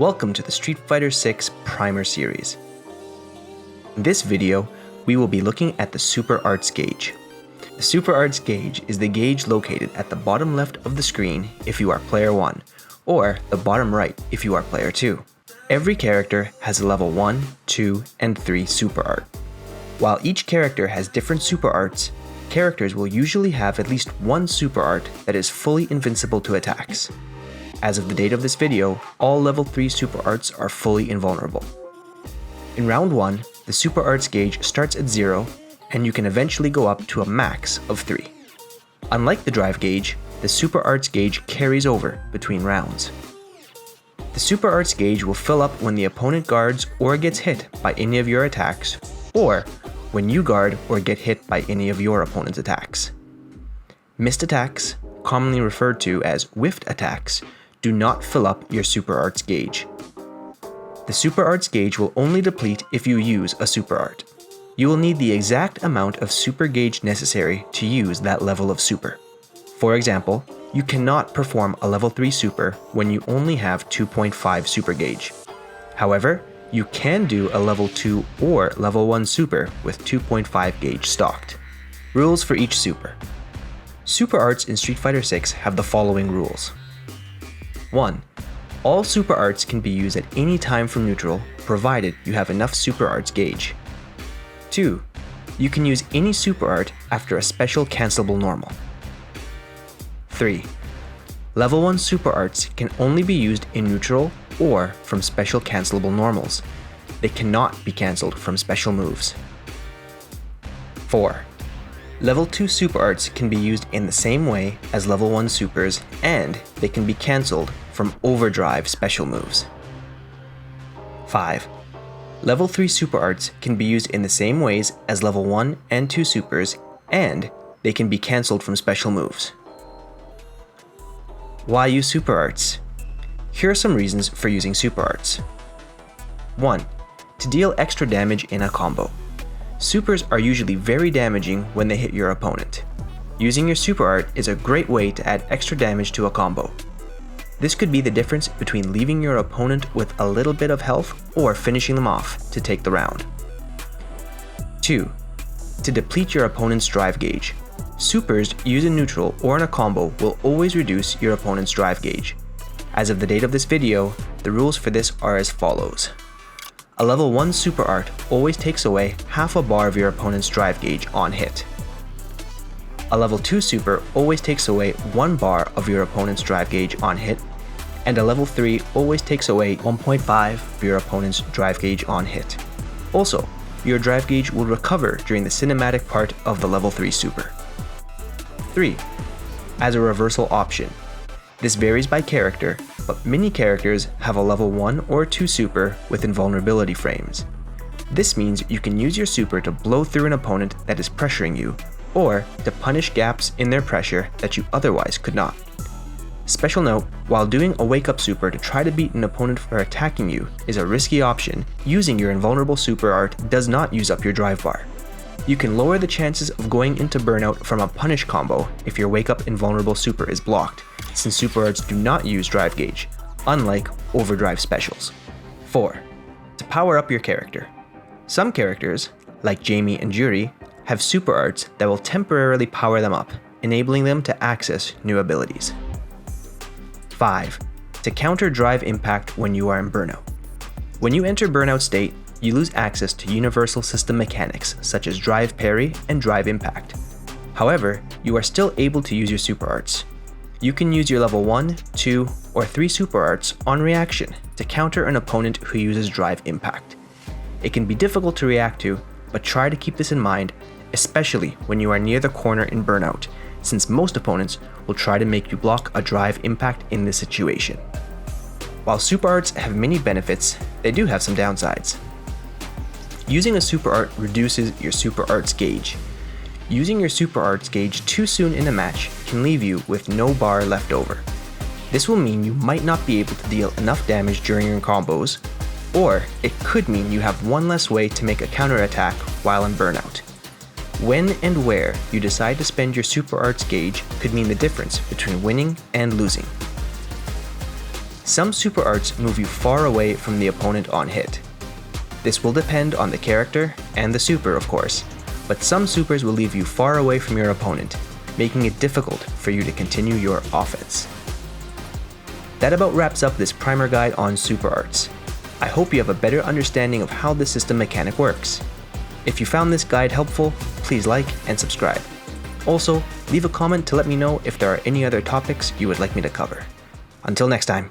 Welcome to the Street Fighter 6 Primer series. In this video, we will be looking at the Super Arts gauge. The Super Arts gauge is the gauge located at the bottom left of the screen if you are player 1, or the bottom right if you are player 2. Every character has a level 1, 2, and 3 Super Art. While each character has different Super Arts, characters will usually have at least one Super Art that is fully invincible to attacks. As of the date of this video, all level 3 Super Arts are fully invulnerable. In round 1, the Super Arts gauge starts at 0, and you can eventually go up to a max of 3. Unlike the Drive gauge, the Super Arts gauge carries over between rounds. The Super Arts gauge will fill up when the opponent guards or gets hit by any of your attacks, or when you guard or get hit by any of your opponent's attacks. Missed attacks, commonly referred to as whiffed attacks, do not fill up your Super Arts gauge. The Super Arts gauge will only deplete if you use a Super Art. You will need the exact amount of Super Gauge necessary to use that level of Super. For example, you cannot perform a level 3 Super when you only have 2.5 Super Gauge. However, you can do a level 2 or level 1 Super with 2.5 Gauge stocked. Rules for each Super. Super Arts in Street Fighter 6 have the following rules. 1. All Super Arts can be used at any time from neutral, provided you have enough Super Arts gauge. 2. You can use any Super Art after a special cancelable normal. 3. Level 1 Super Arts can only be used in neutral or from special cancelable normals. They cannot be cancelled from special moves. 4. Level 2 Super Arts can be used in the same way as Level 1 Supers, and they can be cancelled from Overdrive special moves. 5. Level 3 Super Arts can be used in the same ways as Level 1 and 2 Supers, and they can be cancelled from special moves. Why use Super Arts? Here are some reasons for using Super Arts. 1. To deal extra damage in a combo. Supers are usually very damaging when they hit your opponent. Using your Super Art is a great way to add extra damage to a combo. This could be the difference between leaving your opponent with a little bit of health or finishing them off to take the round. 2. To deplete your opponent's drive gauge. Supers used in neutral or in a combo will always reduce your opponent's drive gauge. As of the date of this video, the rules for this are as follows. A level 1 Super Art always takes away half a bar of your opponent's drive gauge on hit. A level 2 Super always takes away 1 bar of your opponent's drive gauge on hit, and a level 3 always takes away 1.5 of your opponent's drive gauge on hit. Also, your drive gauge will recover during the cinematic part of the level 3 Super. 3. As a reversal option. This varies by character, but many characters have a level 1 or 2 Super with invulnerability frames. This means you can use your Super to blow through an opponent that is pressuring you, or to punish gaps in their pressure that you otherwise could not. Special note, while doing a wake-up Super to try to beat an opponent for attacking you is a risky option, using your invulnerable Super Art does not use up your drive bar. You can lower the chances of going into burnout from a punish combo if your wake-up invulnerable Super is blocked, since Super Arts do not use drive gauge, unlike overdrive specials. 4. To power up your character. Some characters, like Jamie and Juri, have Super Arts that will temporarily power them up, enabling them to access new abilities. 5. To counter drive impact when you are in burnout. When you enter burnout state, you lose access to universal system mechanics such as drive parry and drive impact. However, you are still able to use your Super Arts. You can use your level 1, 2, or 3 Super Arts on reaction to counter an opponent who uses drive impact. It can be difficult to react to, but try to keep this in mind, especially when you are near the corner in burnout, since most opponents will try to make you block a drive impact in this situation. While Super Arts have many benefits, they do have some downsides. Using a Super Art reduces your Super Arts gauge. Using your Super Arts gauge too soon in a match can leave you with no bar left over. This will mean you might not be able to deal enough damage during your combos, or it could mean you have one less way to make a counterattack while in burnout. When and where you decide to spend your Super Arts gauge could mean the difference between winning and losing. Some super arts move you far away from the opponent on hit. This will depend on the character and the super, of course, but some supers will leave you far away from your opponent, making it difficult for you to continue your offense. That about wraps up this primer guide on super arts. I hope you have a better understanding of how the system mechanic works. If you found this guide helpful, please like and subscribe. Also, leave a comment to let me know if there are any other topics you would like me to cover. Until next time.